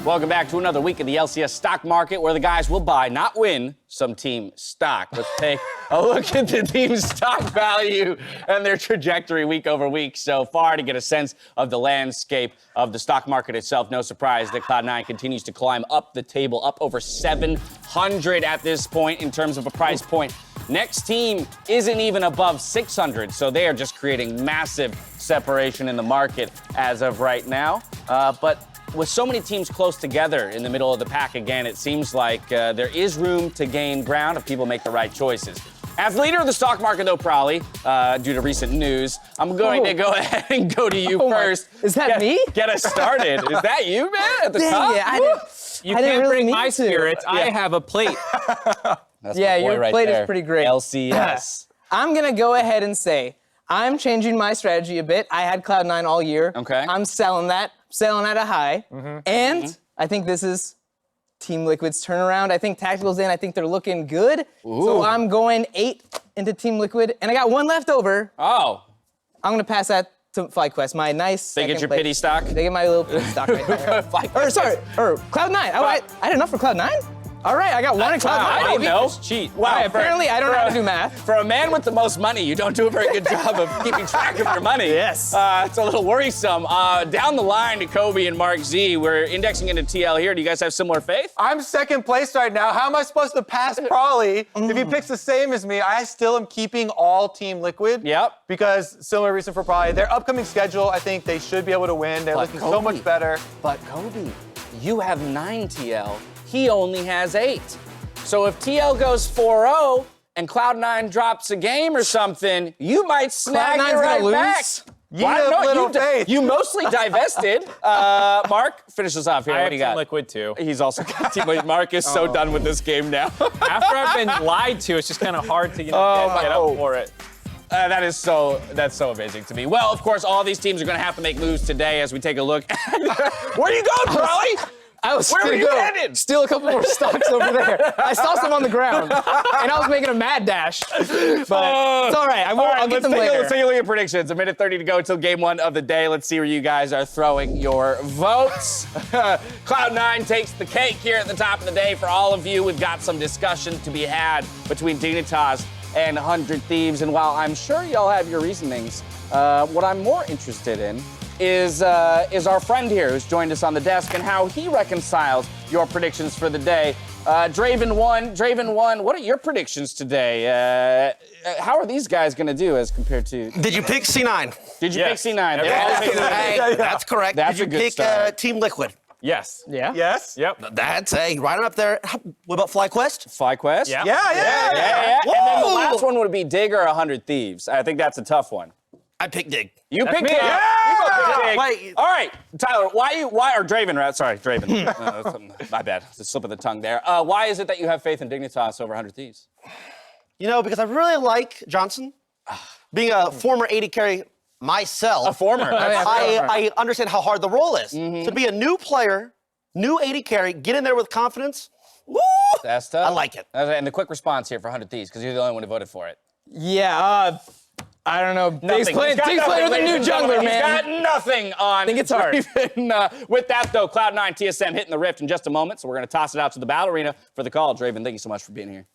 Welcome back to another week of the LCS stock market where the guys will buy, not win, some team stock. Let's take a look at the team stock value and their trajectory week over week so far to get a sense of the landscape of the stock market itself. No surprise that Cloud9 continues to climb up the table, up over 700 at this point in terms of a price point. Next team isn't even above 600, so they are just creating massive separation in the market as of right now. But with so many teams close together in the middle of the pack again, it seems like there is room to gain ground if people make the right choices. As leader of the stock market, though, probably, due to recent news, I'm going to go ahead and go to you first. Is that me? Get us started. Is that you, man, at the top? Yeah, You can't really bring need my to. spirit. I have a plate. That's Yeah, my boy your right plate there. is pretty great. LCS. I'm going to go ahead and say I'm changing my strategy a bit. I had Cloud9 all year. Okay. I'm selling that, selling at a high. And I think this is Team Liquid's turnaround. I think Tactical's in. I think they're looking good. So I'm going 8 into Team Liquid. And I got 1 left over. Oh, I'm going to pass that to FlyQuest, my nice they get second your place. pity stock? They get my little pity stock right there. Cloud9. I had enough for Cloud9? All right, I got 1 in Cloud9. I don't know. It's cheat. Wow, Apparently, I don't know how to do math. For a man with the most money, you don't do a very good job of keeping track of your money. Yes. It's a little worrisome. Down the line to Kobbe and Mark Z, we're indexing into TL here. Do you guys have similar faith? I'm second place right now. How am I supposed to pass Prawley? If he picks the same as me, I still am keeping all Team Liquid. Yep. Because similar reason for Prawley. Their upcoming schedule, I think they should be able to win. They're looking so much better. But Kobbe, you have 9 TL. He only has 8. So if TL goes 4-0 and Cloud9 drops a game or something, you might snag Cloud9's it right gonna back. lose? Little faith. You mostly divested. Mark, finish us off here. I What have do you Team got? Liquid too. He's also got Team Liquid. Mark is so done with this game now. After I've been lied to, it's just kind of hard to get up for it. That's so amazing to me. Well, of course, all these teams are going to have to make moves today as we take a look. Where are you going, Prawley? I was Where gonna are you go headed? steal a couple more stocks over there. I saw some on the ground, and I was making a mad dash. But it's all right. I'll get them later. Let's take a look at predictions. A minute 30 to go till game 1 of the day. Let's see where you guys are throwing your votes. Cloud9 takes the cake here at the top of the day for all of you. We've got some discussion to be had between Dignitas and 100 Thieves. And while I'm sure y'all have your reasonings, what I'm more interested in is our friend here who's joined us on the desk and how he reconciles your predictions for the day. Draven won. What are your predictions today? How are these guys going to do as compared to? Did you pick C9? Did you pick C9? They all picked C9. Hey, that's correct. That's Did a you good pick start. Team Liquid? Yes. Yeah. Yes? Yep. That's right up there. What about FlyQuest? FlyQuest? Yeah. Yeah. And then the Whoa! last one would be Dig or 100 Thieves. I think that's a tough one. I picked Dig. You picked me. Dig. Yeah! You both picked Dig. Wait. All right, Tyler, or Draven, sorry, Draven. My bad, it's a slip of the tongue there. Why is it that you have faith in Dignitas over 100 Thieves? You know, because I really like Johnson. Being a former 80 carry myself. A former. I understand how hard the role is. To be a new player, new 80 carry, get in there with confidence. Woo! That's tough. I like it. And the quick response here for 100 Thieves, because you're the only one who voted for it. Yeah. I don't know. Dig's He's playing got with nothing, a ladies new and jungler, gentlemen. man. He's got nothing on. I think it's hard. Draven. With that, though, Cloud9 TSM hitting the rift in just a moment, so we're going to toss it out to the battle arena for the call. Draven, thank you so much for being here.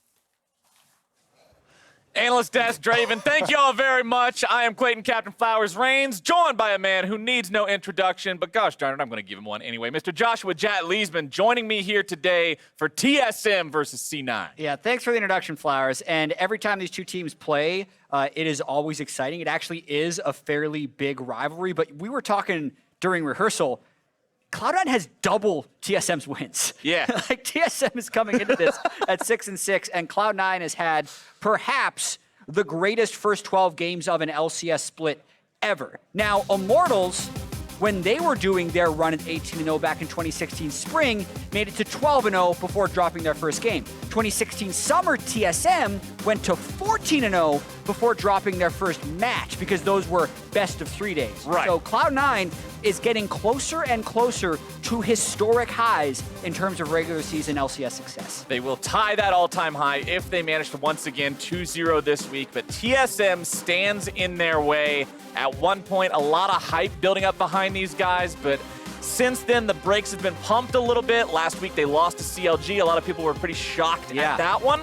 Analyst Desk, Draven, thank you all very much. I am Clayton Captain Flowers Reigns, joined by a man who needs no introduction, but gosh darn it, I'm going to give him one anyway. Mr. Joshua Jat Leesman joining me here today for TSM versus C9. Yeah, thanks for the introduction, Flowers. And every time these two teams play, it is always exciting. It actually is a fairly big rivalry, but we were talking during rehearsal, Cloud9 has double TSM's wins. Yeah. Like TSM is coming into this at 6-6, and Cloud9 has had perhaps the greatest first 12 games of an LCS split ever. Now, Immortals, when they were doing their run at 18-0 back in 2016 spring, made it to 12-0 before dropping their first game. 2016 summer, TSM went to 14-0 before dropping their first match because those were best of 3 days. Right. So Cloud9 is getting closer and closer to historic highs in terms of regular season LCS success. They will tie that all-time high if they manage to once again 2-0 this week, but TSM stands in their way. At one point, a lot of hype building up behind these guys, but Since then, the brakes have been pumped a little bit. Last week, they lost to CLG. A lot of people were pretty shocked at that one.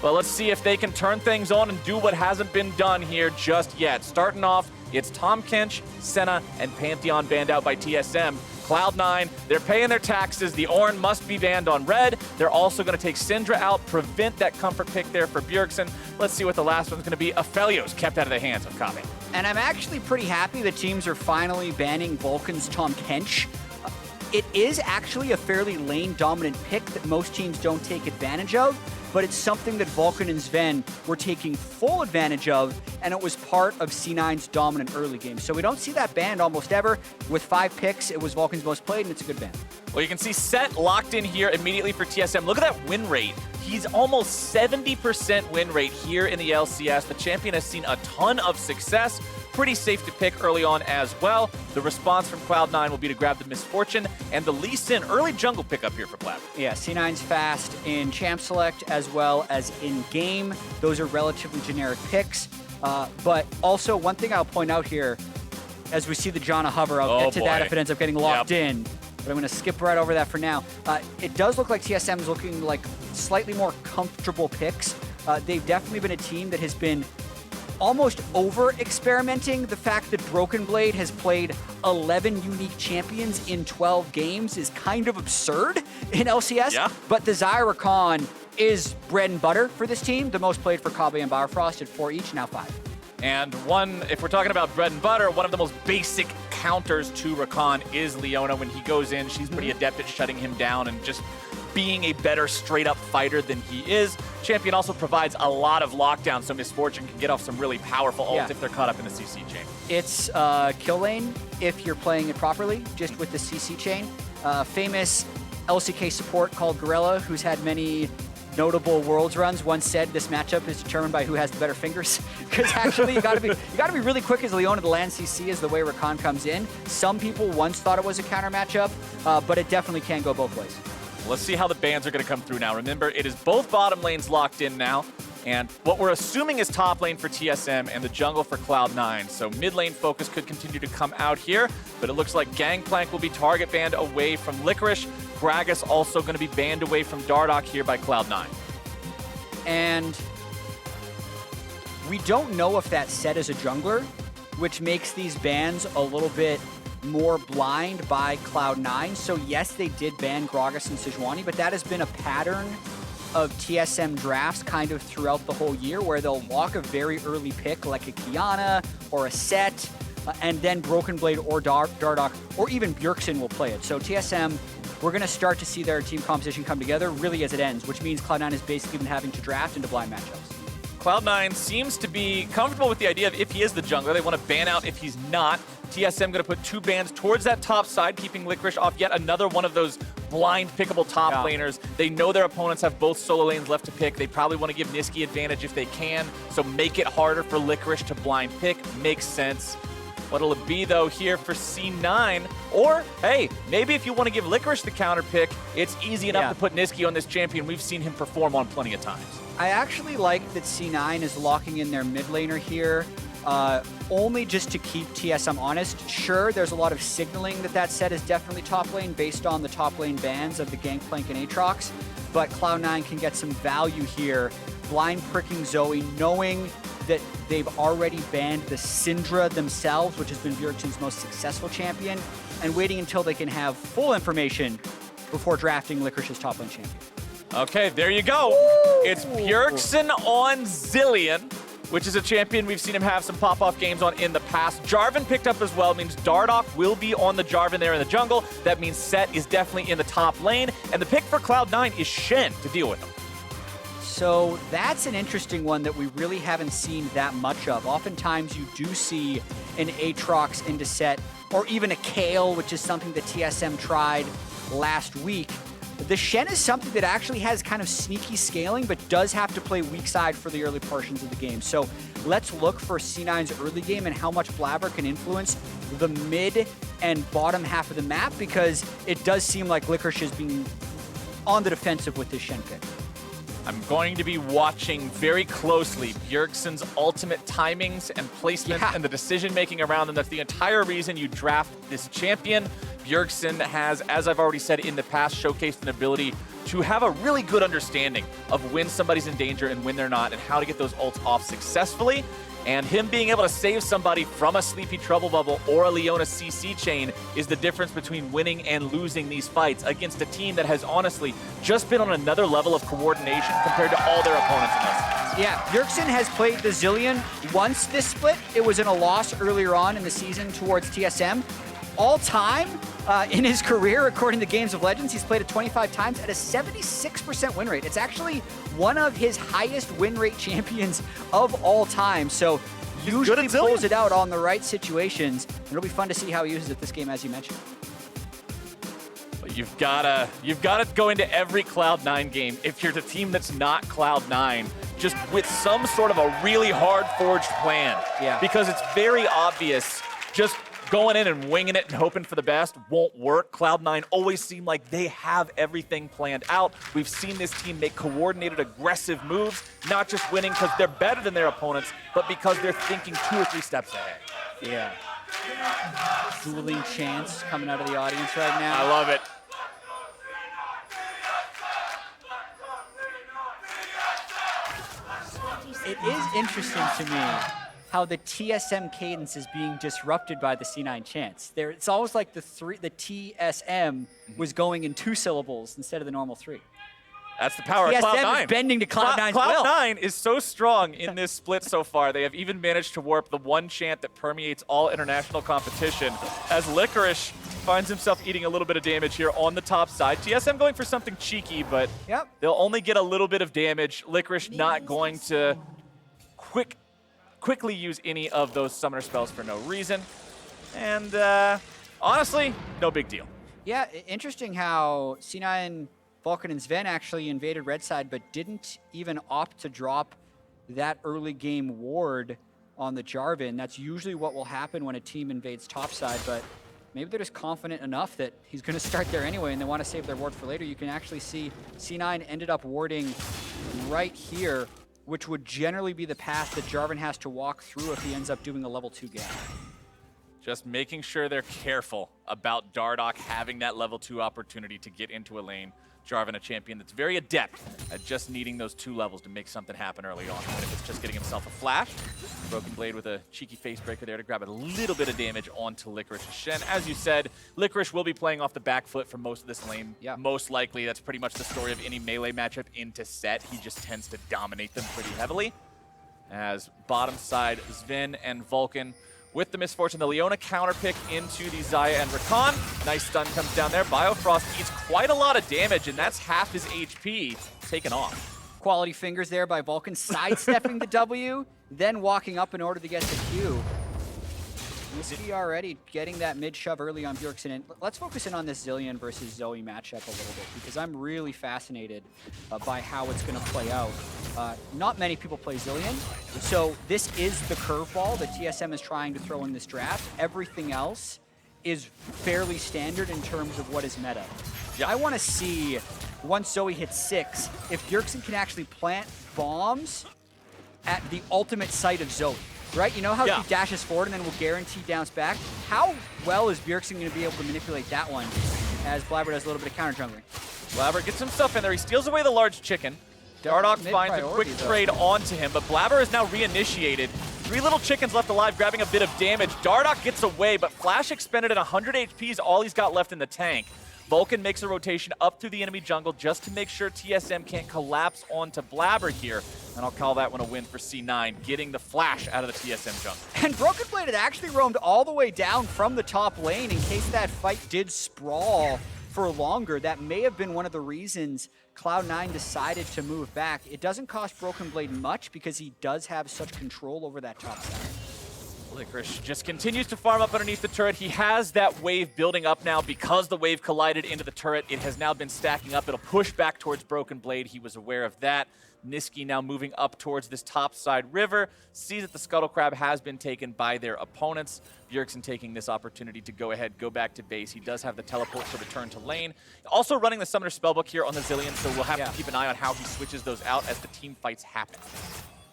But let's see if they can turn things on and do what hasn't been done here just yet. Starting off, it's Tahm Kench, Senna, and Pantheon banned out by TSM. Cloud9, they're paying their taxes. The Ornn must be banned on red. They're also going to take Syndra out, prevent that comfort pick there for Bjergsen. Let's see what the last one's going to be. Aphelios kept out of the hands of Kobbe. And I'm actually pretty happy that teams are finally banning Vulcan's Tahm Kench. It is actually a fairly lane-dominant pick that most teams don't take advantage of, but it's something that Vulcan and Zven were taking full advantage of, and it was part of C9's dominant early game. So we don't see that banned almost ever. With 5 picks, it was Vulcan's most played, and it's a good ban. Well, you can see Sett locked in here immediately for TSM. Look at that win rate. He's almost 70% win rate here in the LCS. The champion has seen a ton of success. Pretty safe to pick early on as well. The response from Cloud9 will be to grab the Misfortune and the Lee Sin early jungle pickup here for Blaber. Yeah, C9's fast in Champ Select as well as in-game. Those are relatively generic picks. But also, one thing I'll point out here, as we see the Janna hover, I'll get to that if it ends up getting locked in. But I'm going to skip right over that for now. It does look like TSM is looking like slightly more comfortable picks. They've definitely been a team that has been almost over-experimenting. The fact that Broken Blade has played 11 unique champions in 12 games is kind of absurd in LCS. Yeah. But the Xayah Rakan is bread and butter for this team. The most played for Kobbe and Biofrost at 4 each, now 5. And one, if we're talking about bread and butter, one of the most basic counters to Rakan is Leona. When he goes in, she's pretty adept at shutting him down and just being a better straight-up fighter than he is. Champion also provides a lot of lockdown, so Misfortune can get off some really powerful ults if they're caught up in the CC chain. It's kill lane if you're playing it properly, just with the CC chain. Famous LCK support called Gorilla, who's had many notable Worlds runs, once said this matchup is determined by who has the better fingers. Because actually, you gotta be really quick as Leona to land CC is the way Rakan comes in. Some people once thought it was a counter matchup, but it definitely can go both ways. Let's see how the bans are going to come through now. Remember, it is both bottom lanes locked in now, and what we're assuming is top lane for TSM and the jungle for Cloud9. So mid lane focus could continue to come out here, but it looks like Gangplank will be target banned away from Licorice. Gragas also going to be banned away from Dardoch here by Cloud9. And we don't know if that Sett is a jungler, which makes these bans a little bit more blind by Cloud9. So yes, they did ban Gragas and Sejuani, but that has been a pattern of TSM drafts kind of throughout the whole year, where they'll lock a very early pick like a Qiyana or a Sett, and then Broken Blade or Dardoch or even Bjergsen will play it. So TSM, we're going to start to see their team composition come together really as it ends, which means Cloud9 has basically been having to draft into blind matchups. Cloud9 seems to be comfortable with the idea of if he is the jungler, they want to ban out if he's not. TSM going to put 2 bans towards that top side, keeping Licorice off yet another one of those blind pickable top laners. They know their opponents have both solo lanes left to pick. They probably want to give Nisqy advantage if they can, so make it harder for Licorice to blind pick. Makes sense. What'll it be, though, here for C9? Or, hey, maybe if you want to give Licorice the counter pick, it's easy enough to put Nisqy on this champion. We've seen him perform on plenty of times. I actually like that C9 is locking in their mid laner here, only just to keep TSM honest. Sure, there's a lot of signaling that Sett is definitely top lane based on the top lane bans of the Gangplank and Aatrox, but Cloud9 can get some value here, blind pricking Zoe, knowing that they've already banned the Syndra themselves, which has been Bjergsen's most successful champion, and waiting until they can have full information before drafting Licorice's top lane champion. Okay, there you go. It's Bjergsen on Zilean, which is a champion we've seen him have some pop-off games on in the past. Jarvan picked up as well. It means Dardoch will be on the Jarvan there in the jungle. That means Sett is definitely in the top lane. And the pick for Cloud9 is Shen to deal with him. So that's an interesting one that we really haven't seen that much of. Oftentimes you do see an Aatrox into Sett, or even a Kale, which is something that TSM tried last week. The Shen is something that actually has kind of sneaky scaling, but does have to play weak side for the early portions of the game. So let's look for C9's early game and how much Blaber can influence the mid and bottom half of the map, because it does seem like Licorice is being on the defensive with this Shen pick. I'm going to be watching very closely Bjergsen's ultimate timings and placement and the decision-making around them. That's the entire reason you draft this champion. Bjergsen has, as I've already said in the past, showcased an ability to have a really good understanding of when somebody's in danger and when they're not, and how to get those ults off successfully. And him being able to save somebody from a Sleepy Trouble Bubble or a Leona CC chain is the difference between winning and losing these fights against a team that has honestly just been on another level of coordination compared to all their opponents in this. Yeah, Bjergsen has played the Zilean once this split. It was in a loss earlier on in the season towards TSM. All time in his career, according to Games of Legends, he's played it 25 times at a 76% win rate. It's actually one of his highest win rate champions of all time. So usually pulls it out on the right situations. It'll be fun to see how he uses it this game, as you mentioned. But you've gotta go into every Cloud9 game if you're the team that's not Cloud9, just with some sort of a really hard forged plan. Yeah. Because it's very obvious just going in and winging it and hoping for the best won't work. Cloud9 always seem like they have everything planned out. We've seen this team make coordinated, aggressive moves, not just winning because they're better than their opponents, but because they're thinking 2 or 3 steps ahead. Yeah. Dueling chants coming out of the audience right now. I love it. It is interesting to me how the TSM cadence is being disrupted by the C9 chants. It's almost like the TSM was going in 2 syllables instead of the normal 3. That's the power of Cloud9. TSM is bending to Cloud9's will. Cloud9 is so strong in this split so far. They have even managed to warp the one chant that permeates all international competition as Licorice finds himself eating a little bit of damage here on the top side. TSM going for something cheeky, but they'll only get a little bit of damage. Licorice not going to quickly use any of those summoner spells for no reason. And honestly, no big deal. Yeah, interesting how C9, Vulcan, and Zven actually invaded red side, but didn't even opt to drop that early game ward on the Jarvan. That's usually what will happen when a team invades top side, but maybe they're just confident enough that he's going to start there anyway and they want to save their ward for later. You can actually see C9 ended up warding right here, which would generally be the path that Jarvan has to walk through if he ends up doing a level 2 gap. Just making sure they're careful about Dardoch having that level 2 opportunity to get into a lane. Jarvan, a champion that's very adept at just needing those 2 levels to make something happen early on. But if it's just getting himself a flash, Broken Blade with a cheeky face breaker there to grab a little bit of damage onto Licorice. Shen, as you said, Licorice will be playing off the back foot for most of this lane. Yeah. Most likely, that's pretty much the story of any melee matchup into Sett. He just tends to dominate them pretty heavily. As bottom side, Zven and Vulcan with the misfortune, the Leona counter pick into the Xayah and Rakan. Nice stun comes down there. Biofrost eats quite a lot of damage, and that's half his HP taken off. Quality fingers there by Vulcan, sidestepping the W, then walking up in order to get the Q. Nisqy already getting that mid shove early on Bjergsen. And let's focus in on this Zilean versus Zoe matchup a little bit, because I'm really fascinated by how it's going to play out. Not many people play Zilean, so this is the curveball that TSM is trying to throw in this draft. Everything else is fairly standard in terms of what is meta. I want to see, once Zoe hits 6, if Bjergsen can actually plant bombs at the ultimate site of Zoe. Right? You know how he dashes forward and then will guarantee bounce back? How well is Bjergsen going to be able to manipulate that one as Blaber does a little bit of counter jungling? Blaber gets himself in there. He steals away the large chicken. Dardoch finds a quick trade onto him, but Blaber is now reinitiated. 3 little chickens left alive, grabbing a bit of damage. Dardoch gets away, but Flash expended at 100 HP is all he's got left in the tank. Vulcan makes a rotation up through the enemy jungle just to make sure TSM can't collapse onto Blaber here. And I'll call that one a win for C9, getting the flash out of the TSM jungle. And Broken Blade had actually roamed all the way down from the top lane in case that fight did sprawl for longer. That may have been one of the reasons Cloud9 decided to move back. It doesn't cost Broken Blade much because he does have such control over that top side. Licorice just continues to farm up underneath the turret. He has that wave building up now because the wave collided into the turret. It has now been stacking up. It'll push back towards Broken Blade. He was aware of that. Nisqy now moving up towards this top side river. Sees that the Scuttle Crab has been taken by their opponents. Bjergsen taking this opportunity to go ahead, go back to base. He does have the teleport to return to lane. Also running the Summoner Spellbook here on the Zilean, so we'll have to keep an eye on how he switches those out as the team fights happen.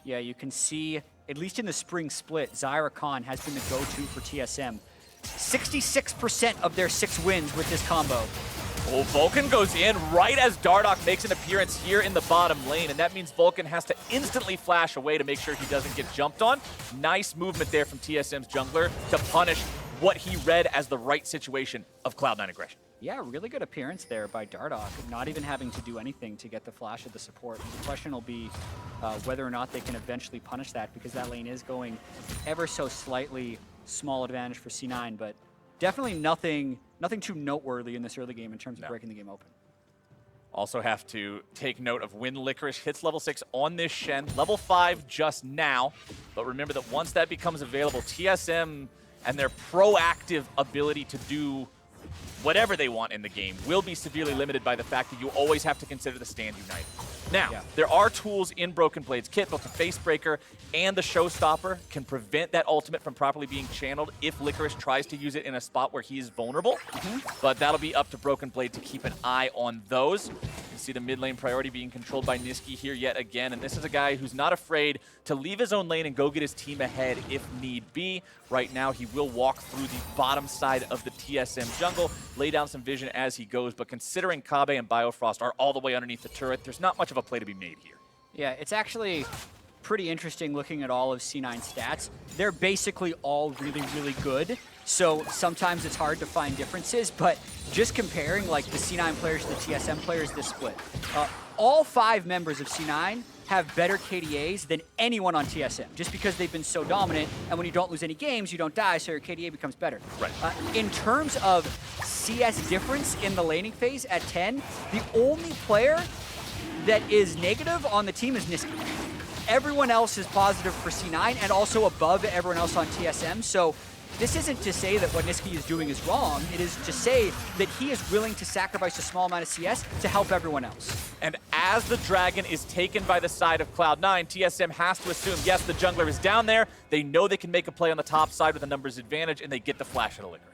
Yeah, you can see, at least in the Spring Split, Rakan has been the go-to for TSM. 66% of their 6 wins with this combo. Oh, Vulcan goes in right as Dardoch makes an appearance here in the bottom lane, and that means Vulcan has to instantly flash away to make sure he doesn't get jumped on. Nice movement there from TSM's jungler to punish what he read as the right situation of Cloud9 aggression. Yeah, really good appearance there by Dardoch, not even having to do anything to get the flash of the support. The question will be whether or not they can eventually punish that, because that lane is going ever so slightly small advantage for C9, but definitely nothing too noteworthy in this early game in terms of breaking the game open. Also have to take note of when Licorice hits level 6 on this Shen. Level 5 just now, but remember that once that becomes available, TSM and their proactive ability to do whatever they want in the game will be severely limited by the fact that you always have to consider the stand united. Now, there are tools in Broken Blade's kit, both the Facebreaker and the Showstopper can prevent that ultimate from properly being channeled if Licorice tries to use it in a spot where he is vulnerable. But that'll be up to Broken Blade to keep an eye on those. You see the mid lane priority being controlled by Nisqy here yet again, and this is a guy who's not afraid to leave his own lane and go get his team ahead if need be. Right now, he will walk through the bottom side of the TSM jungle, lay down some vision as he goes, but considering Kobbe and Biofrost are all the way underneath the turret, there's not much of a play to be made here. Yeah, it's actually pretty interesting looking at all of C9's stats. They're basically all really, really good. So sometimes it's hard to find differences, but just comparing like the C9 players to the TSM players this split, all 5 members of C9 have better KDAs than anyone on TSM, just because they've been so dominant, and when you don't lose any games, you don't die, so your KDA becomes better. Right. In terms of CS difference in the laning phase at 10, the only player that is negative on the team is Nisqy. Everyone else is positive for C9 and also above everyone else on TSM, so this isn't to say that what Nisqy is doing is wrong. It is to say that he is willing to sacrifice a small amount of CS to help everyone else. And as the dragon is taken by the side of Cloud9, TSM has to assume, yes, the jungler is down there. They know they can make a play on the top side with a numbers advantage, and they get the flash of the Licorice.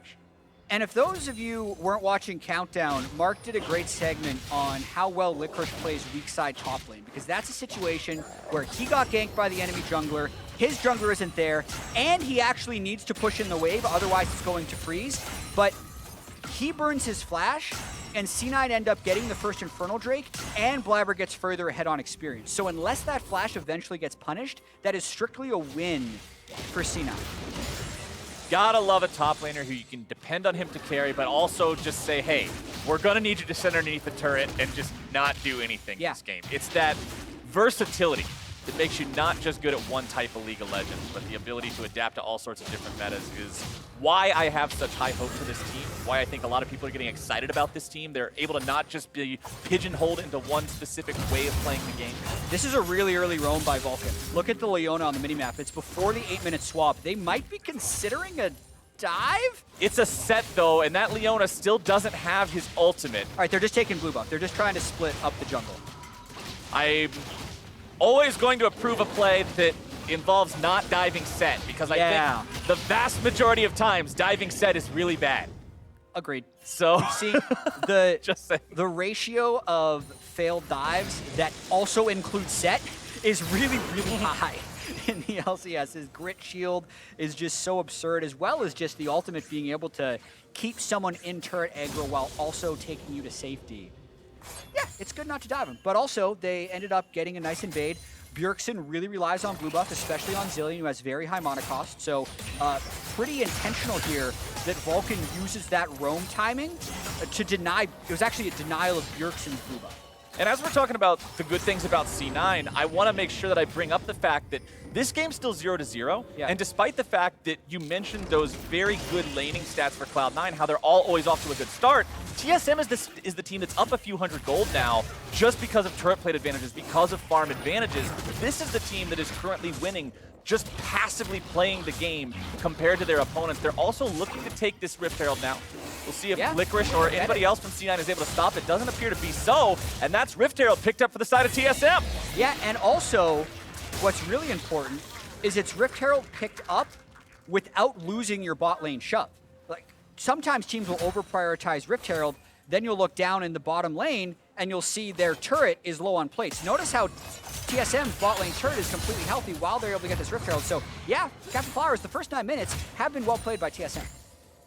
And if those of you weren't watching Countdown, Mark did a great segment on how well Licorice plays weak side top lane, because that's a situation where he got ganked by the enemy jungler, his jungler isn't there, and he actually needs to push in the wave, otherwise it's going to freeze. But he burns his flash, and C9 end up getting the first Infernal Drake, and Blaber gets further ahead on experience. So unless that flash eventually gets punished, that is strictly a win for C9. Gotta love a top laner who you can depend on him to carry, but also just say, hey, we're gonna need you to sit underneath the turret and just not do anything in this game. It's that versatility that makes you not just good at one type of League of Legends, but the ability to adapt to all sorts of different metas is why I have such high hope for this team, why I think a lot of people are getting excited about this team. They're able to not just be pigeonholed into one specific way of playing the game. This is a really early roam by Vulcan. Look at the Leona on the minimap. It's before the 8-minute swap. They might be considering a dive? It's a Sett, though, and that Leona still doesn't have his ultimate. All right, they're just taking blue buff. They're just trying to split up the jungle. I'm always going to approve a play that involves not diving Sett, because I think the vast majority of times diving Sett is really bad. Agreed. So See, the just saying. The ratio of failed dives that also include Sett is really, really high in the LCS. His grit shield is just so absurd, as well as just the ultimate being able to keep someone in turret aggro while also taking you to safety. Yeah, it's good not to dive him. But also, they ended up getting a nice invade. Bjergsen really relies on blue buff, especially on Zilean, who has very high mana cost. So pretty intentional here that Vulcan uses that roam timing to deny. It was actually a denial of Bjergsen's blue buff. And as we're talking about the good things about C9, I want to make sure that I bring up the fact that this game's still 0-0. Yeah. And despite the fact that you mentioned those very good laning stats for Cloud9, how they're all always off to a good start, TSM is the team that's up a few hundred gold now just because of turret plate advantages, because of farm advantages. This is the team that is currently winning just passively playing the game compared to their opponents. They're also looking to take this Rift Herald now. We'll see if Licorice or anybody else from C9 is able to stop it. Doesn't appear to be so, and that's Rift Herald picked up for the side of TSM. Yeah, and also, what's really important is it's Rift Herald picked up without losing your bot lane shove. Like, sometimes teams will over-prioritize Rift Herald, then you'll look down in the bottom lane, and you'll see their turret is low on plates. Notice how TSM's bot lane turret is completely healthy while they're able to get this Rift Herald. So, yeah, Captain Flowers, the first 9 minutes have been well played by TSM.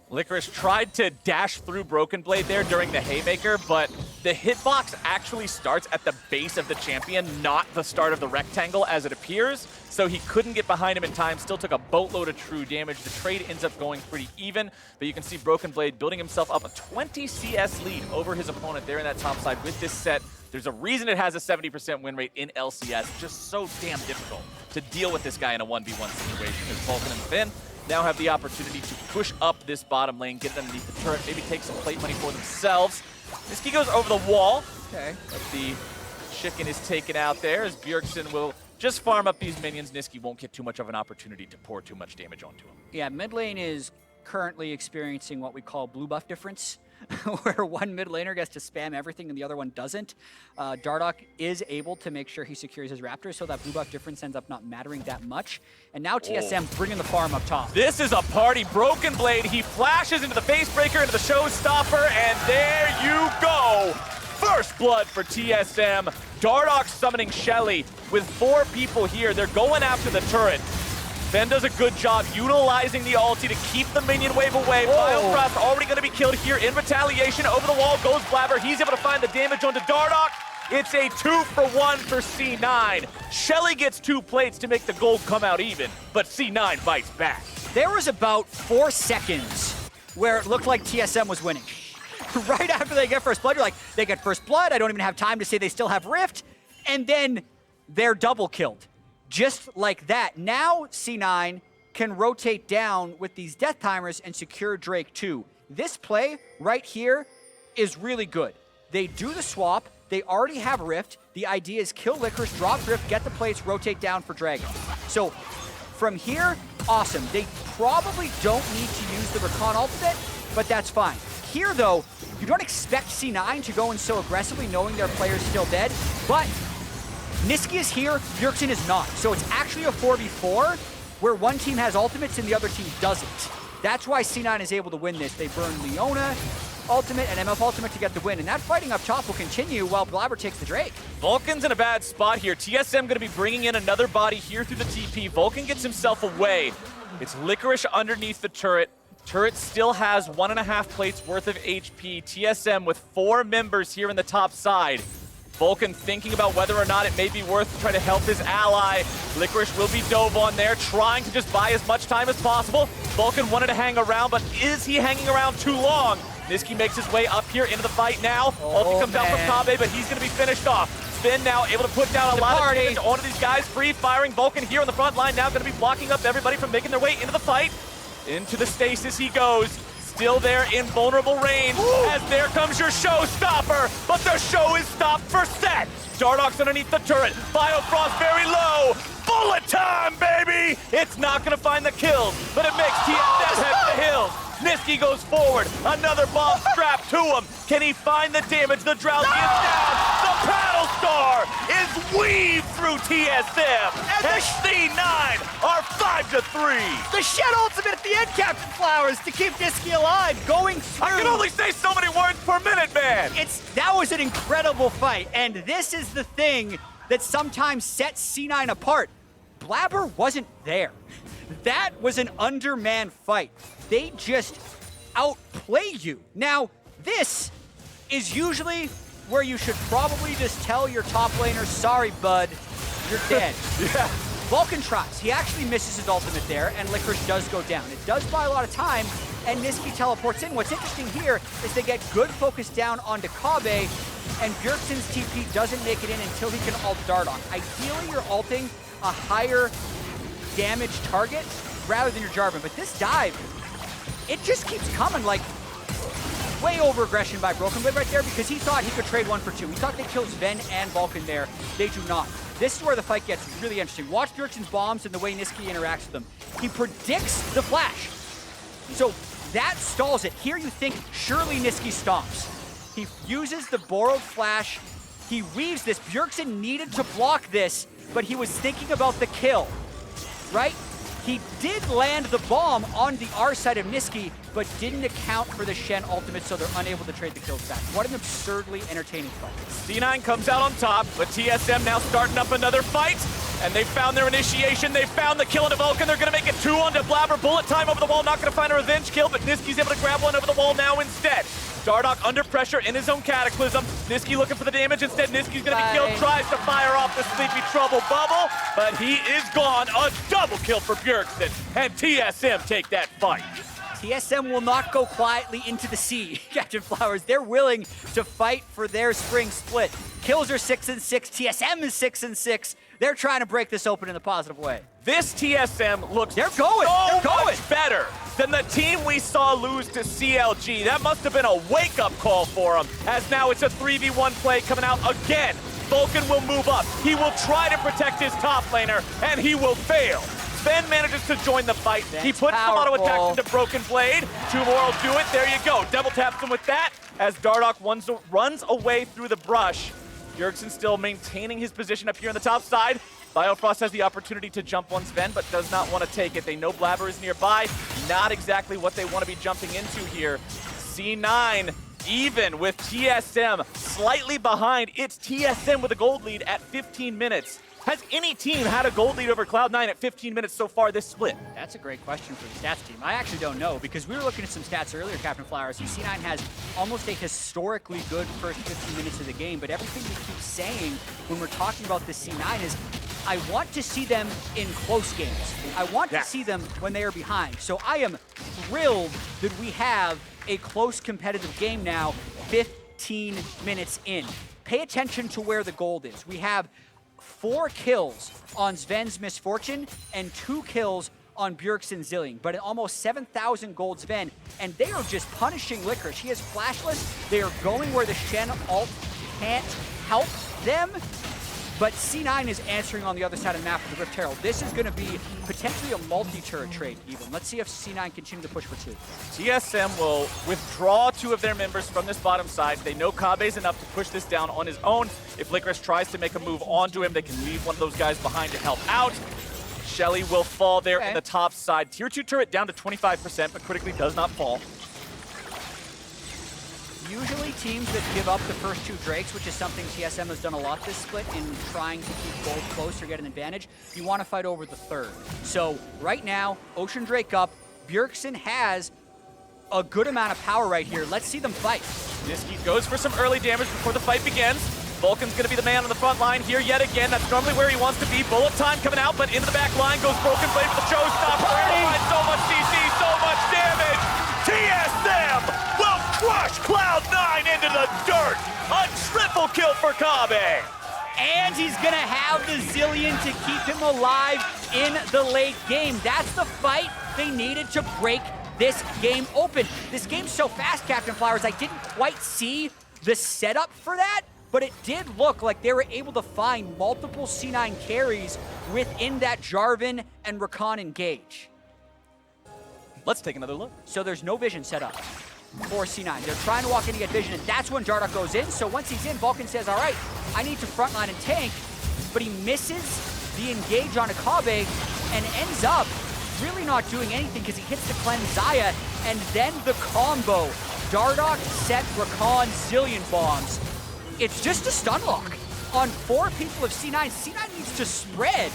Licorice tried to dash through Broken Blade there during the Haymaker, but the hitbox actually starts at the base of the champion, not the start of the rectangle as it appears, so he couldn't get behind him in time, still took a boatload of true damage. The trade ends up going pretty even, but you can see Broken Blade building himself up a 20 CS lead over his opponent there in that top side with this set. There's a reason it has a 70% win rate in LCS. Just so damn difficult to deal with this guy in a 1v1 situation because Vulcan and Zven now have the opportunity to push up this bottom lane, get it underneath the turret, maybe take some plate money for themselves. Nisqy goes over the wall. Okay. But the chicken is taken out there as Bjergsen will just farm up these minions. Nisqy won't get too much of an opportunity to pour too much damage onto him. Yeah, mid lane is currently experiencing what we call blue buff difference, where one mid laner gets to spam everything and the other one doesn't. Dardoch is able to make sure he secures his Raptors, so that blue buff difference ends up not mattering that much. And now TSM bringing the farm up top. This is a party. Broken Blade, he flashes into the face breaker, into the showstopper, and there you go. First blood for TSM. Dardoch summoning Shelly with 4 people here. They're going after the turret. Ben does a good job utilizing the ulti to keep the minion wave away. Biofrost already going to be killed here in retaliation. Over the wall goes Blaber. He's able to find the damage onto Dardoch. It's a 2-for-1 for C9. Shelly gets 2 plates to make the gold come out even, but C9 bites back. There was about 4 seconds where it looked like TSM was winning. Right after they get first blood, you're like, they get first blood, I don't even have time to say they still have Rift, and then they're double killed. Just like that. Now C9 can rotate down with these death timers and secure Drake too. This play right here is really good. They do the swap, they already have Rift. The idea is kill Licorice, drop Rift, get the plates, rotate down for Dragon. So from here, awesome. They probably don't need to use the Rakan ultimate, but that's fine. Here though, you don't expect C9 to go in so aggressively knowing their player's still dead, but Nisqy is here, Bjergsen is not. So it's actually a 4v4 where one team has ultimates and the other team doesn't. That's why C9 is able to win this. They burn Leona ultimate and MF ultimate to get the win. And that fighting up top will continue while Blaber takes the Drake. Vulcan's in a bad spot here. TSM going to be bringing in another body here through the TP. Vulcan gets himself away. It's Licorice underneath the turret. Turret still has 1.5 plates worth of HP. TSM with 4 members here in the top side. Vulcan thinking about whether or not it may be worth to try to help his ally. Licorice will be dove on there, trying to just buy as much time as possible. Vulcan wanted to hang around, but is he hanging around too long? Nisqy makes his way up here into the fight now. Ulti comes out from Kobbe, but he's going to be finished off. Zven now able to put down a lot of damage onto these guys. Free firing Vulcan here on the front line, now going to be blocking up everybody from making their way into the fight. Into the stasis he goes. Still there in vulnerable range, as there comes your showstopper, but the show is stopped for Sett. Dardoch's underneath the turret, Biofrost very low. Bullet time, baby! It's not gonna find the kills, but it makes TSM head to the hills. Nisqy goes forward, another bomb strapped to him. Can he find the damage? The Drowsy is down. The Battle Star is weaved through TSM. And C9 are 5-3. The Shed ultimate at the end, Captain Flowers, to keep Nisqy alive, going through. I can only say so many words per minute, man. That was an incredible fight, and this is the thing that sometimes sets C9 apart. Blaber wasn't there. That was an undermanned fight. They just outplay you. Now, this is usually where you should probably just tell your top laner, sorry, bud, you're dead. Yeah. Vulcan tries. He actually misses his ultimate there, and Licorice does go down. It does buy a lot of time, and Nisqy teleports in. What's interesting here is they get good focus down onto Kobbe. and Bjergsen's TP doesn't make it in until he can ult Dardoch. Ideally, you're ulting a higher damage target rather than your Jarvan, but this dive, it just keeps coming, like, way over aggression by Broken Blade right there because he thought he could trade 1 for 2. He thought they killed Zven and Vulcan there. They do not. This is where the fight gets really interesting. Watch Bjergsen's bombs and the way Nisqy interacts with them. He predicts the flash. So that stalls it. Here you think surely Nisqy stops. He uses the borrowed flash. He weaves this. Bjergsen needed to block this, but he was thinking about the kill, right? He did land the bomb on the R side of Nisqy, but didn't account for the Shen ultimate, so they're unable to trade the kills back. What an absurdly entertaining fight. C9 comes out on top, but TSM now starting up another fight, and they found their initiation. They found the kill into Vulcan. They're going to make it 2 onto Blaber. Bullet time over the wall, not going to find a revenge kill, but Nisqy's able to grab one over the wall now instead. Dardoch under pressure in his own Cataclysm. Nisqy looking for the damage. Instead, Nisqy's going to be killed. Tries to fire off the Sleepy Trouble bubble, but he is gone. A double kill for Bjergsen, and TSM take that fight. TSM will not go quietly into the sea, Captain Flowers. They're willing to fight for their spring split. Kills are 6 and 6. TSM is 6 and 6. They're trying to break this open in a positive way. This TSM looks They're going. much better than the team we saw lose to CLG. That must have been a wake-up call for them, as now it's a 3v1 play coming out again. Vulcan will move up. He will try to protect his top laner, and he will fail. Zven manages to join the fight. He puts some auto attacks into Broken Blade. 2 more will do it. There you go. Double taps him with that as Dardoch runs away through the brush. Bjergsen still maintaining his position up here on the top side. Biofrost has the opportunity to jump on Zven, but does not want to take it. They know Blaber is nearby. Not exactly what they want to be jumping into here. C9 even with TSM slightly behind. It's TSM with a gold lead at 15 minutes. Has any team had a gold lead over Cloud9 at 15 minutes so far this split? That's a great question for the stats team. I actually don't know, because we were looking at some stats earlier, Captain Flowers. C9 has almost a historically good first 15 minutes of the game, but everything we keep saying when we're talking about this C9 is I want to see them in close games. I want to see them when they are behind. So I am thrilled that we have a close competitive game now, 15 minutes in. Pay attention to where the gold is. We have 4 kills on Zven's Misfortune and 2 kills on Bjergsen's Zilean, but almost 7,000 gold Zven, and they are just punishing Licorice. He is flashless. They are going where the Shen ult can't help them, but C9 is answering on the other side of the map with the Rift Herald. This is going to be potentially a multi-turret trade even. Let's see if C9 continue to push for 2. TSM will withdraw 2 of their members from this bottom side. They know Kobbe's enough to push this down on his own. If Licorice tries to make a move onto him, they can leave one of those guys behind to help out. Shelly will fall there in the top side. Tier 2 turret down to 25%, but critically does not fall. Usually teams that give up the first 2 Drakes, which is something TSM has done a lot this split in trying to keep gold close or get an advantage, you want to fight over the 3rd. So right now, Ocean Drake up, Bjergsen has a good amount of power right here. Let's see them fight. Nisqy goes for some early damage before the fight begins. Vulcan's going to be the man on the front line here yet again. That's normally where he wants to be. Bullet time coming out, but into the back line goes Broken Blade with the showstopper. So much CC, so much damage. TSM will crush Cloud9 into the dirt. A triple kill for Kobbe. And he's gonna have the Zilean to keep him alive in the late game. That's the fight they needed to break this game open. This game's so fast, Captain Flowers, I didn't quite see the setup for that, but it did look like they were able to find multiple C9 carries within that Jarvan and Rakan engage. Let's take another look. So there's no vision set up for C9. They're trying to walk in to get vision, and that's when Dardoch goes in. So once he's in, Vulcan says, all right, I need to frontline and tank, but he misses the engage on a Kobbe and ends up really not doing anything because he hits the cleanse Xayah, and then the combo, Dardoch, Sett, Rakan, Zilean bombs. It's just a stun lock on 4 people of C9. C9 needs to spread,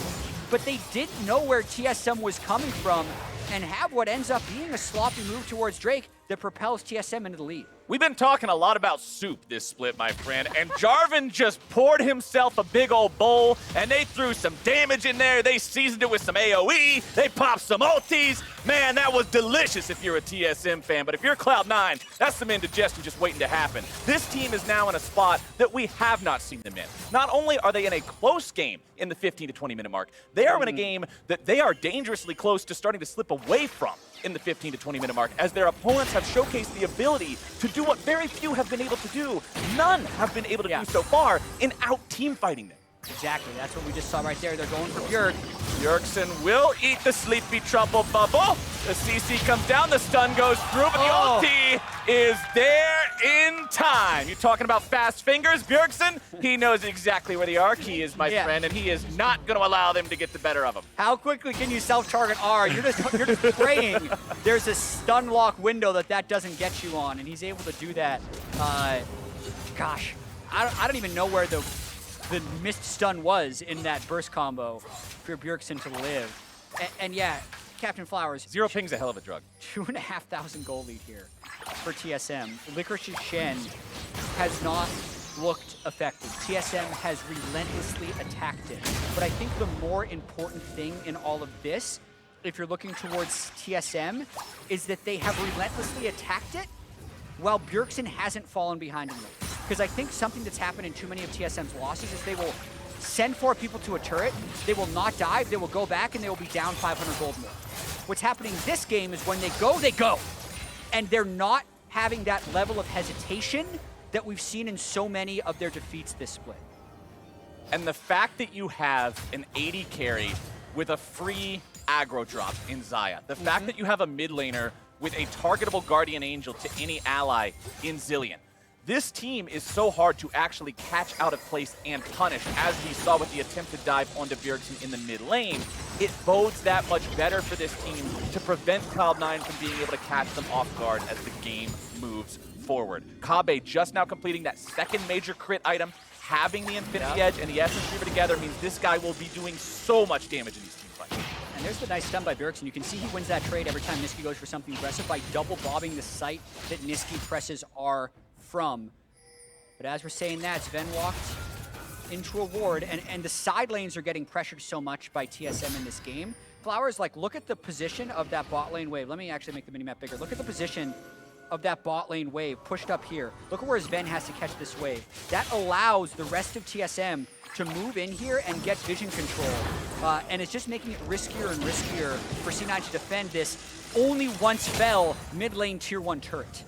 but they didn't know where TSM was coming from and have what ends up being a sloppy move towards Drake. that propels TSM into the lead. We've been talking a lot about soup this split, my friend, and Jarvan just poured himself a big old bowl, and they threw some damage in there. They seasoned it with some AoE. They popped some ultis. Man, that was delicious if you're a TSM fan, but if you're Cloud9, that's some indigestion just waiting to happen. This team is now in a spot that we have not seen them in. Not only are they in a close game in the 15 to 20 minute mark, they are in a game that they are dangerously close to starting to slip away from in the 15 to 20 minute mark, as their opponents have showcased the ability to do what very few have been able to do. None have been able to do so far in out-team fighting them. Exactly, that's what we just saw right there. They're going for Bjerg. Bjergsen will eat the Sleepy Trouble bubble. The CC comes down, the stun goes through, but the ulti is there in time. You're talking about fast fingers, Bjergsen? He knows exactly where the R key is, my friend, and he is not going to allow them to get the better of him. How quickly can you self-target R? You're just praying there's a stun lock window that doesn't get you on, and he's able to do that. Gosh, I don't even know where the missed stun was in that burst combo for Bjergsen to live. And yeah, Captain Flowers. 0 ping's a hell of a drug. 2,500 goal lead here for TSM. Licorice's Shen has not looked effective. TSM has relentlessly attacked it. But I think the more important thing in all of this, if you're looking towards TSM, is that they have relentlessly attacked it while Bjergsen hasn't fallen behind in it. Because I think something that's happened in too many of TSM's losses is they will send 4 people to a turret, they will not dive, they will go back, and they will be down 500 gold more. What's happening this game is when they go. And they're not having that level of hesitation that we've seen in so many of their defeats this split. And the fact that you have an 80 carry with a free aggro drop in Xayah, the fact that you have a mid laner with a targetable Guardian Angel to any ally in Zilean, this team is so hard to actually catch out of place and punish, as we saw with the attempted dive onto Bjergsen in the mid lane. It bodes that much better for this team to prevent Cloud9 from being able to catch them off guard as the game moves forward. Kobbe just now completing that second major crit item, having the Infinity Edge and the Essence Reaver together means this guy will be doing so much damage in these team fights. And there's the nice stun by Bjergsen. You can see he wins that trade every time Nisqy goes for something aggressive by double bobbing the site that Nisqy presses R from. But as we're saying that, Zven walked into a ward, and the side lanes are getting pressured so much by TSM in this game. Flowers, like, look at the position of that bot lane wave. Let me actually make the minimap bigger. Look at the position of that bot lane wave pushed up here. Look at where Zven has to catch this wave. That allows the rest of TSM to move in here and get vision control. And it's just making it riskier and riskier for C9 to defend this only once fell mid lane tier 1 turret.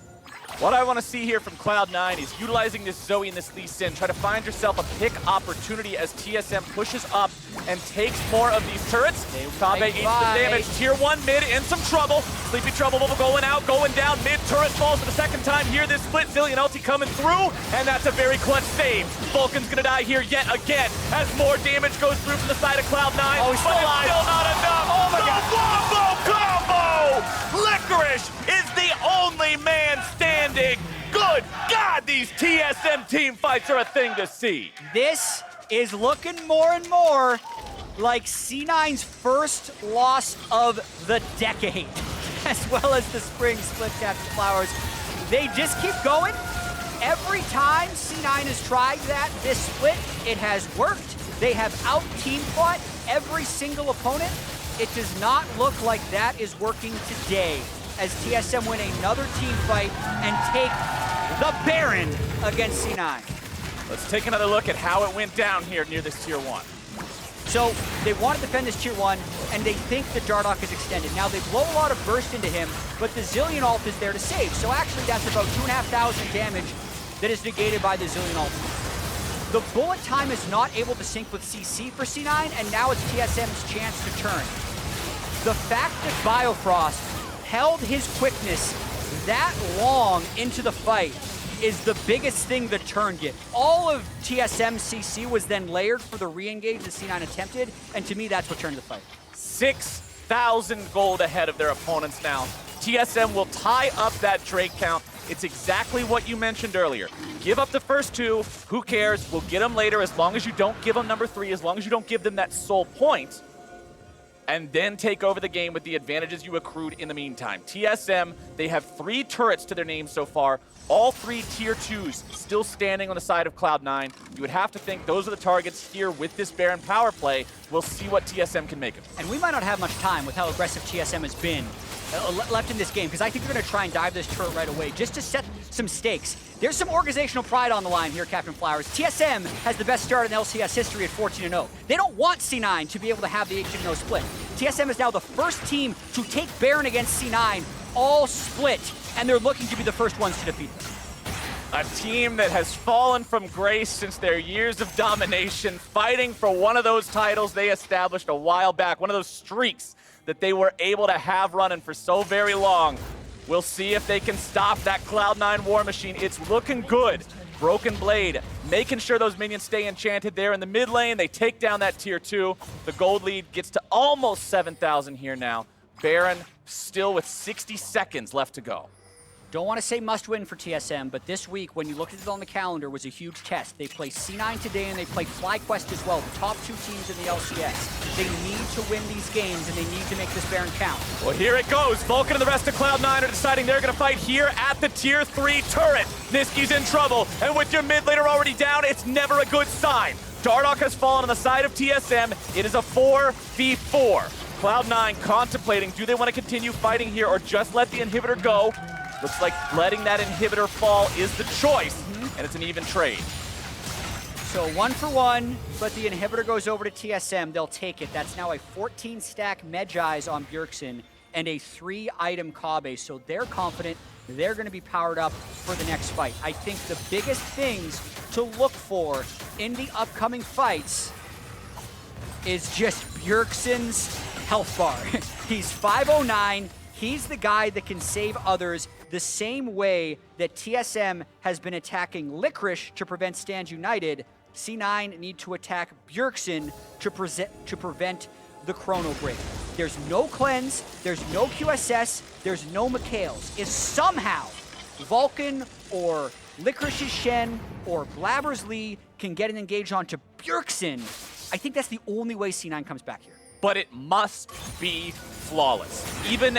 What I want to see here from Cloud9 is utilizing this Zoe and this Lee Sin. Try to find yourself a pick opportunity as TSM pushes up and takes more of these turrets. Kobbe eats the damage. Tier 1 mid in some trouble. Sleepy Trouble going out, going down. Mid turret falls for the second time here this split. Zilean ulti coming through, and that's a very clutch save. Vulcan's going to die here yet again as more damage goes through from the side of Cloud9. Oh, he's still alive. Still not enough. Oh my God. Wombo combo! Licorice is the only man standing. Good God, these TSM team fights are a thing to see. This is looking more and more like C9's first loss of the decade, as well as the Spring Split, Captain Flowers. They just keep going. Every time C9 has tried that this split, it has worked. They have out-team fought every single opponent. It does not look like that is working today, as TSM win another team fight and take the Baron against C9. Let's take another look at how it went down here near this tier 1. So they want to defend this tier 1, and they think the Dardoch is extended. Now they blow a lot of burst into him, but the Zilean ult is there to save. So actually that's about 2,500 damage that is negated by the Zilean ult. The bullet time is not able to sync with CC for C9, and now it's TSM's chance to turn. The fact that Biofrost held his quickness that long into the fight is the biggest thing that turned it. All of TSM CC was then layered for the re-engage that C9 attempted, and to me, that's what turned the fight. 6,000 gold ahead of their opponents now. TSM will tie up that Drake count. It's exactly what you mentioned earlier. Give up the first 2, who cares? We'll get them later as long as you don't give them number 3, as long as you don't give them that soul point. and then take over the game with the advantages you accrued in the meantime. TSM, they have 3 turrets to their name so far, all 3 tier 2s still standing on the side of Cloud9. You would have to think those are the targets here with this Baron power play. We'll see what TSM can make of it. And we might not have much time with how aggressive TSM has been left in this game, because I think they're going to try and dive this turret right away just to set some stakes. There's some organizational pride on the line here, Captain Flowers. TSM has the best start in LCS history at 14-0. They don't want C9 to be able to have the 18-0 split. TSM is now the first team to take Baron against C9, all split, and they're looking to be the first ones to defeat them. A team that has fallen from grace since their years of domination, fighting for one of those titles they established a while back, one of those streaks that they were able to have running for so very long. We'll see if they can stop that Cloud9 war machine. It's looking good. Broken Blade, making sure those minions stay enchanted there in the mid lane. They take down that tier 2. The gold lead gets to almost 7,000 here now. Baron still with 60 seconds left to go. Don't want to say must win for TSM, but this week, when you looked at it on the calendar, was a huge test. They play C9 today, and they play FlyQuest as well, the top 2 teams in the LCS. They need to win these games, and they need to make this Baron count. Well, here it goes. Vulcan and the rest of Cloud9 are deciding they're going to fight here at the tier 3 turret. Nisqy's in trouble, and with your mid laner already down, it's never a good sign. Dardoch has fallen on the side of TSM. It is a 4v4. Cloud9 contemplating, do they want to continue fighting here or just let the inhibitor go? Looks like letting that inhibitor fall is the choice, and it's an even trade. So 1 for 1, but the inhibitor goes over to TSM. They'll take it. That's now a 14-stack Medjai's on Bjergsen and a 3-item Kobbe. So they're confident they're going to be powered up for the next fight. I think the biggest things to look for in the upcoming fights is just Bjergsen's health bar. He's 509. He's the guy that can save others the same way that TSM has been attacking Licorice to prevent Stand United. C9 need to attack Bjergsen to prevent the Chrono Break. There's no cleanse, there's no QSS, there's no Mikhails. If somehow Vulcan or Licorice's Shen or Blaber's Lee can get an engage onto Bjergsen, I think that's the only way C9 comes back here. But it must be flawless. Even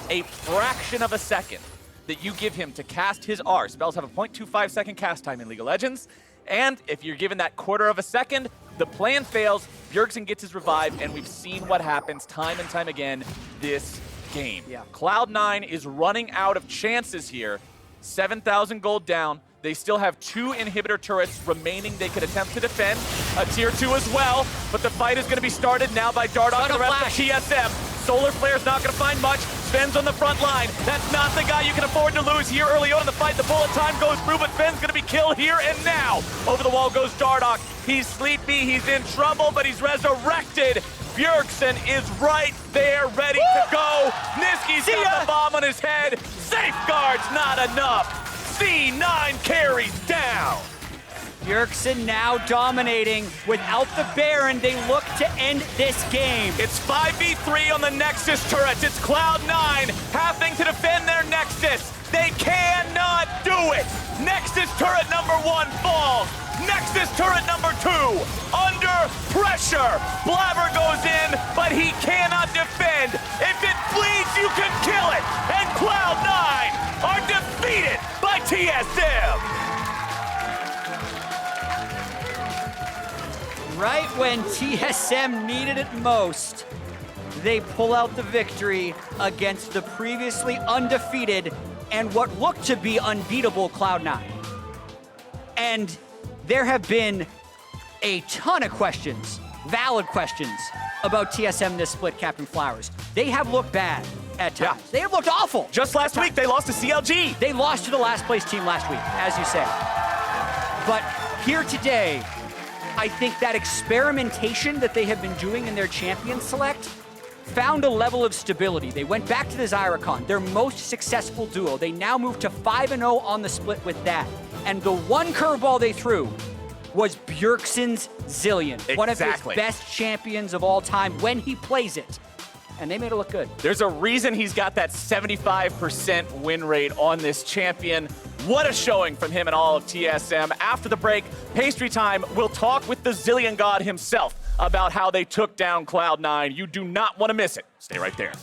a fraction of a second that you give him to cast his R. Spells have a 0.25 second cast time in League of Legends. And if you're given that quarter of a second, the plan fails, Bjergsen gets his revive, and we've seen what happens time and time again this game. Yeah. Cloud9 is running out of chances here. 7,000 gold down. They still have 2 inhibitor turrets remaining they could attempt to defend. A tier 2 as well, but the fight is going to be started now by Dardoch and the rest of TSM. Solar Flare's not going to find much. Zven's on the front line. That's not the guy you can afford to lose here early on in the fight. The bullet time goes through, but Zven's going to be killed here and now. Over the wall goes Dardoch. He's sleepy, he's in trouble, but he's resurrected. Bjergsen is right there, ready to go. Nisqy's got the bomb on his head. Safeguard's not enough. C9 carries down. Bjergsen now dominating. Without the Baron, they look to end this game. It's 5v3 on the Nexus turrets. It's Cloud9 having to defend their Nexus. They cannot do it. Nexus turret number 1 falls. Nexus turret number 2 under pressure. Blaber goes in, but he cannot defend. If it bleeds, you can kill it. And Cloud9 are defeated by TSM. Right when TSM needed it most, they pull out the victory against the previously undefeated and what looked to be unbeatable Cloud9. And there have been a ton of questions, valid questions, about TSM this split, Captain Flowers. They have looked bad at times. Yeah. They have looked awful. Just last week, they lost to CLG. They lost to the last place team last week, as you say. But here today, I think that experimentation that they have been doing in their champion select found a level of stability. They went back to the Xayah, their most successful duo. They now move to 5-0 on the split with that. And the one curveball they threw was Bjergsen's Zilean, one of his best champions of all time when he plays it. And they made it look good. There's a reason he's got that 75% win rate on this champion. What a showing from him and all of TSM. After the break, pastry time, we'll talk with the Zilean god himself about how they took down Cloud9. You do not want to miss it. Stay right there.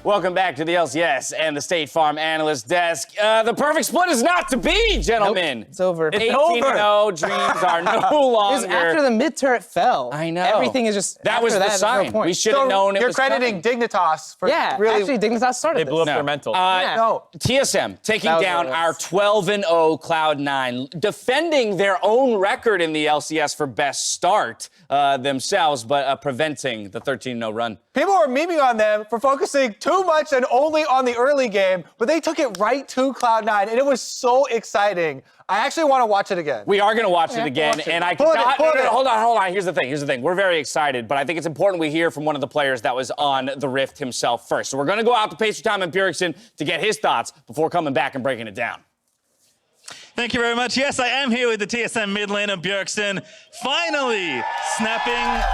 Welcome back to the LCS and the State Farm Analyst Desk. The perfect split is not to be, gentlemen. Nope, it's over. 18-0, dreams are no It was longer. after the mid turret fell. I know. Everything is just. That was after the there's no sign. point. We should have known it You're was crediting coming. Dignitas for Yeah, really. actually, Dignitas started They blew up this. their mental. No. TSM taking That was down what it our was. 12-0 Cloud9, defending their own record in the LCS for best start themselves, but preventing the 13-0 run. People were memeing on them for focusing too much and only on the early game, but they took it right to Cloud9, and it was so exciting. I actually want to watch it again. We are going to watch it again, watch it. and I Pull it, cannot. pull No, it. hold on. Here's the thing. We're very excited, but I think it's important we hear from one of the players that was on the Rift himself first. So we're going to go out to Pacer Time and Bjergsen to get his thoughts before coming back and breaking it down. Thank you very much. Yes, I am here with the TSM mid laner, Bjergsen, finally snapping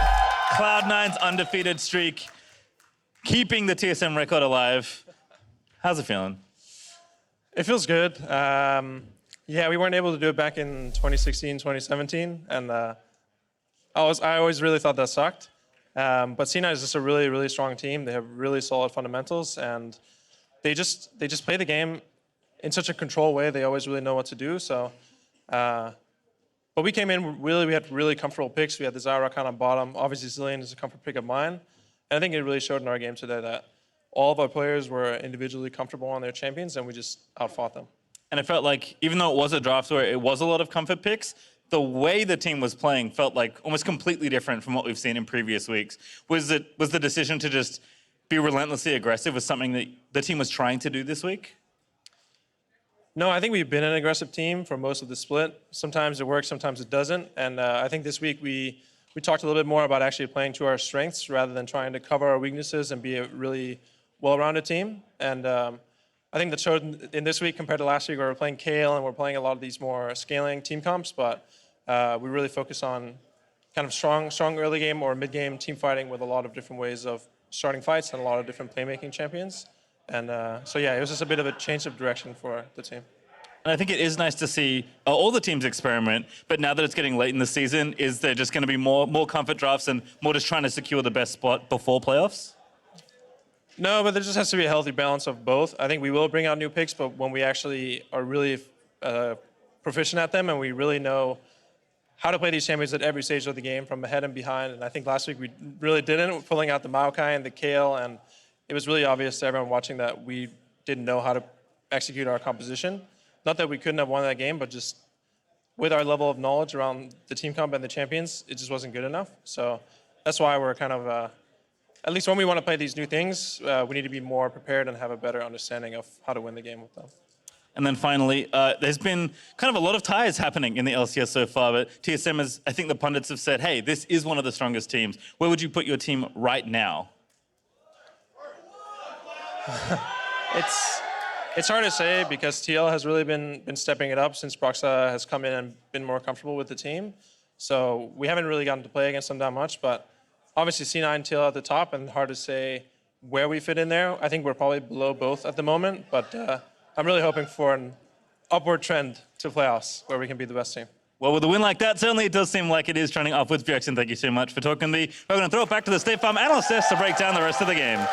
Cloud9's undefeated streak, keeping the TSM record alive. How's it feeling? It feels good. Yeah, we weren't able to do it back in 2016, 2017, and I always really thought that sucked. But C9 is just a really, really strong team. They have really solid fundamentals, and they just play the game in such a controlled way. They always really know what to do. So, but we came in we had really comfortable picks. We had the Xayah, Rakan on bottom. Obviously, Zilean is a comfort pick of mine, and I think it really showed in our game today that all of our players were individually comfortable on their champions, and we just outfought them. And it felt like, even though it was a draft where it was a lot of comfort picks, the way the team was playing felt like almost completely different from what we've seen in previous weeks. Was the decision to just be relentlessly aggressive was something that the team was trying to do this week? No, I think we've been an aggressive team for most of the split. Sometimes it works, sometimes it doesn't. And I think this week we talked a little bit more about actually playing to our strengths rather than trying to cover our weaknesses and be a really well-rounded team. And I think that showed in this week compared to last week where we're playing Kale and we're playing a lot of these more scaling team comps, but we really focus on kind of strong early game or mid-game team fighting with a lot of different ways of starting fights and a lot of different playmaking champions. And so yeah, it was just a bit of a change of direction for the team. And I think it is nice to see all the teams experiment, but now that it's getting late in the season, is there just going to be more comfort drafts and more just trying to secure the best spot before playoffs? No, but there just has to be a healthy balance of both. I think we will bring out new picks, but when we actually are really proficient at them and we really know how to play these champions at every stage of the game from ahead and behind. And I think last week we really didn't, pulling out the Maokai and the Kale, and it was really obvious to everyone watching that we didn't know how to execute our composition. Not that we couldn't have won that game, but just with our level of knowledge around the team comp and the champions, it just wasn't good enough. So that's why we're kind of, at least when we want to play these new things, we need to be more prepared and have a better understanding of how to win the game with them. And then finally, there's been kind of a lot of ties happening in the LCS so far, but TSM has, I think the pundits have said, hey, this is one of the strongest teams. Where would you put your team right now? It's hard to say because TL has really been stepping it up since Proxa has come in and been more comfortable with the team. So we haven't really gotten to play against them that much, but obviously C9 and TL at the top, and hard to say where we fit in there. I think we're probably below both at the moment, but I'm really hoping for an upward trend to playoffs where we can be the best team. Well, with a win like that, certainly it does seem like it is trending upwards. Bjergsen, thank you so much for talking to me. We're going to throw it back to the State Farm analyst desk to break down the rest of the game.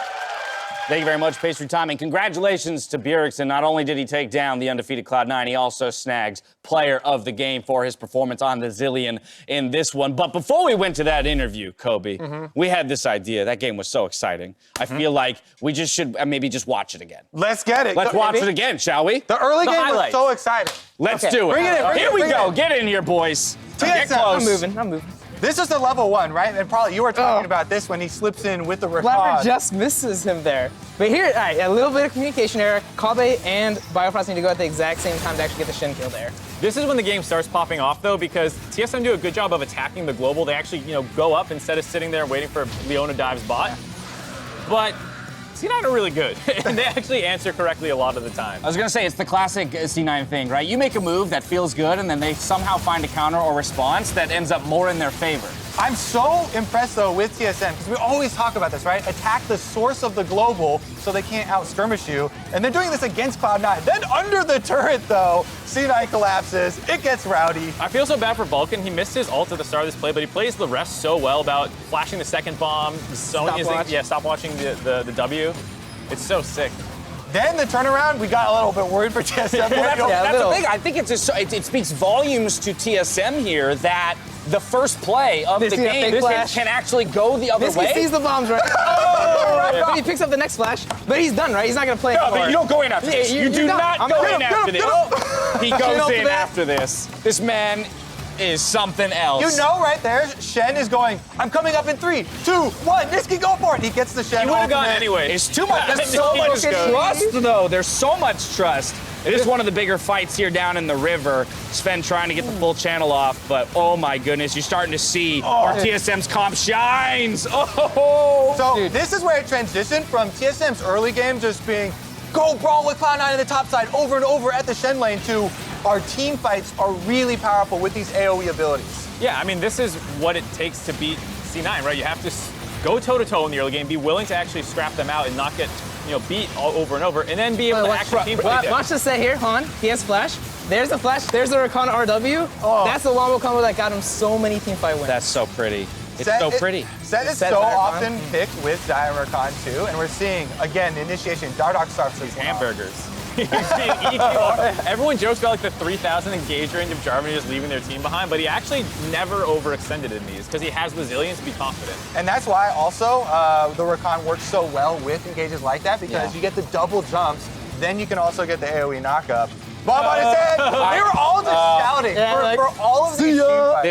Thank you very much, Pastry Time, and congratulations to Bjergsen. Not only did he take down the undefeated Cloud9, he also snags player of the game for his performance on the Zilean in this one. But before we went to that interview, Kobbe, we had this idea. That game was so exciting. I feel like we just should maybe just watch it again. Let's get it. Let's watch it again, shall we? The early game highlights. was so exciting. Let's Okay. do it. Bring it in, Here we bring it go. in. Get in here, boys. Get TSM, close. I'm moving. This is the level 1, right? And probably you were talking about this when he slips in with the Blaber Rakan. just misses him there. But here, all right, a little bit of communication error. Kobbe and Biofrost need to go at the exact same time to actually get the Shen kill there. This is when the game starts popping off, though, because TSM do a good job of attacking the global. They actually, go up instead of sitting there waiting for Leona dives bot. But C9 are really good, and they actually answer correctly a lot of the time. I was going to say, it's the classic C9 thing, right? You make a move that feels good, and then they somehow find a counter or response that ends up more in their favor. I'm so impressed, though, with TSM, because we always talk about this, right? Attack the source of the global so they can't out-skirmish you. And they're doing this against Cloud9. Then under the turret, though, C9 collapses. It gets rowdy. I feel so bad for Vulcan. He missed his ult at the start of this play, but he plays the rest so well about flashing the second bomb, stop watching the W. It's so sick. Then the turnaround, we got a little bit worried for TSM. That's the thing. I think it speaks volumes to TSM here that the first play of the game can actually go the other way. He sees the bombs, right? But he picks up the next flash, but he's done, right? He's not going to play anymore. But you don't go in after this. You do not go in after this. He goes in back. after this. This man is something else. You know right there, Shen is going, I'm coming up in 3, 2, 1. Nisqy, go for it. He gets the Shen. He would have gone ultimate. anyway. It's too much. There's so much trust, though. There's so much trust. It is one of the bigger fights here down in the river. Zven trying to get the full channel off, but oh my goodness, you're starting to see our TSM's comp shines. Oh! So this is where it transitioned from TSM's early game just being go brawl with Cloud9 on the top side over and over at the Shen lane to our team fights are really powerful with these AoE abilities. Yeah, I mean, this is what it takes to beat C9, right? You have to go toe-to-toe in the early game, be willing to actually scrap them out and not get, beat all over and over, and then be able to actually team fight them. Watch this set here, Han. He has flash. There's the flash. There's the Rakan RW. That's the wombo combo that got him so many team fight wins. That's so pretty. It's so pretty. Sett is so often picked with Xayah Rakan too, and we're seeing, again, initiation. Dardoch starts as well. Hamburgers. He's being EQ. Everyone jokes about the 3,000 engage range of Jarvan just leaving their team behind, but he actually never overextended in these because he has the Zilean to be confident. And that's why also the Rakan works so well with engages like that because you get the double jumps, then you can also get the AoE knockup. Bomb on his head! They were all just shouting for all of these team fights.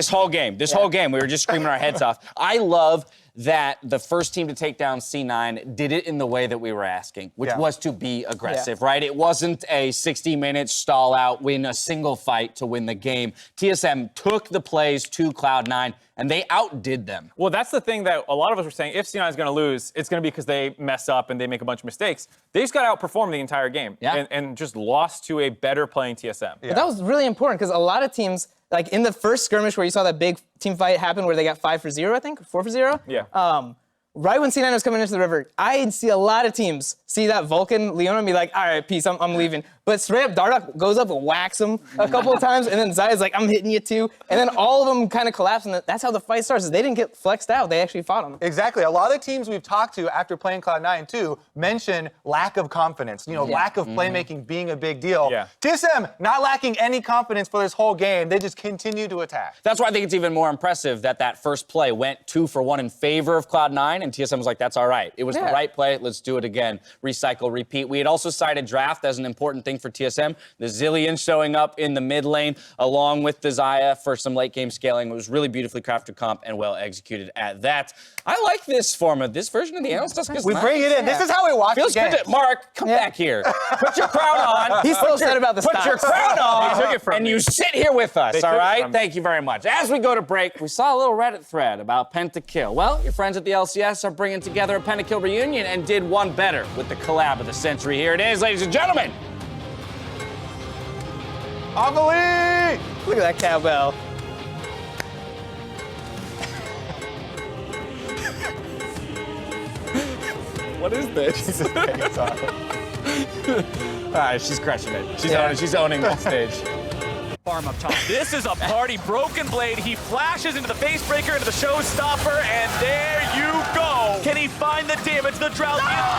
This whole game, we were just screaming our heads off. I love that the first team to take down C9 did it in the way that we were asking, which was to be aggressive, right? It wasn't a 60-minute stall out, win a single fight to win the game. TSM took the plays to Cloud9, and they outdid them. Well, that's the thing that a lot of us were saying. If C9 is going to lose, it's going to be because they mess up and they make a bunch of mistakes. They just got to outperform the entire game and just lost to a better playing TSM. But that was really important because a lot of teams, like in the first skirmish where you saw that big team fight happen where they got 5-0, I think, 4-0. Yeah. Right when C9 was coming into the river, I'd see a lot of teams see that Vulcan, Leona, and be like, all right, peace, I'm leaving. But straight up, Dardoch goes up and whacks him a couple of times, and then Xayah's like, I'm hitting you too. And then all of them kind of collapse, and that's how the fight starts. Is they didn't get flexed out. They actually fought them. Exactly. A lot of the teams we've talked to after playing Cloud9 too mention lack of confidence, lack of playmaking being a big deal. Yeah. TSM not lacking any confidence for this whole game. They just continue to attack. That's why I think it's even more impressive that first play went 2 for 1 in favor of Cloud9, and TSM was like, that's all right. It was the right play. Let's do it again. Recycle, repeat. We had also cited draft as an important thing for TSM. The Zilean showing up in the mid lane along with the Xayah for some late game scaling. It was really beautifully crafted comp and well executed at that. I like this format. This version of the analyst desk is We nice. bring it in. This is how we watch Feels the game. good. Mark, come back here. Put your crown on. He's so upset about the Put your crown on, They took it from and me. you sit here with us, They all took it right? from me. Thank you very much. As we go to break, we saw a little Reddit thread about pentakill. Well, your friends at the LCS are bringing together a pentakill reunion and did one better with the collab of the century. Here it is, ladies and gentlemen. Amelie! Look at that cowbell. What is this? All right, she's crushing it. She's owning that stage. Farm up top. This is a party. Broken Blade. He flashes into the Facebreaker, into the Showstopper, and there you go. Can he find the damage? The Drought is down.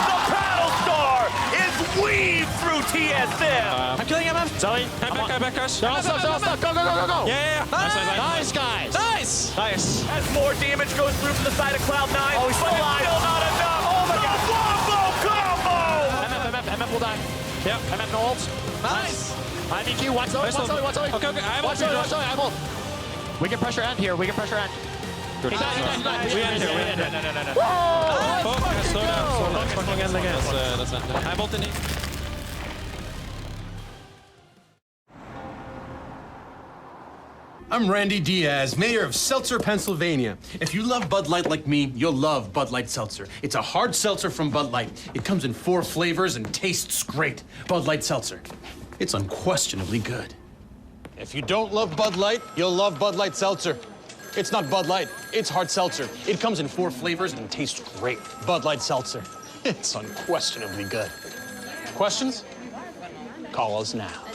The Battle Star is weaved through TSM. I'm killing him. Sorry. I'm back, guys. Stop. Go. Yeah. Nice, guys. Nice. As more damage goes through from the side of Cloud9, but it's still not enough. Oh my God. Wombo combo. MF will die. Yep. MF no ults. Nice. I need you. Watch Zoe. Okay. I'm ult. We can pressure end here. He's dead. We end here. No. Focus. Slow down. Fucking end again. That's not. I'm ulting. I'm Randy Diaz, mayor of Seltzer, Pennsylvania. If you love Bud Light like me, you'll love Bud Light Seltzer. It's a hard seltzer from Bud Light. It comes in 4 flavors and tastes great. Bud Light Seltzer. It's unquestionably good. If you don't love Bud Light, you'll love Bud Light Seltzer. It's not Bud Light, it's hard seltzer. It comes in 4 flavors and tastes great. Bud Light Seltzer. It's unquestionably good. Questions? Call us now.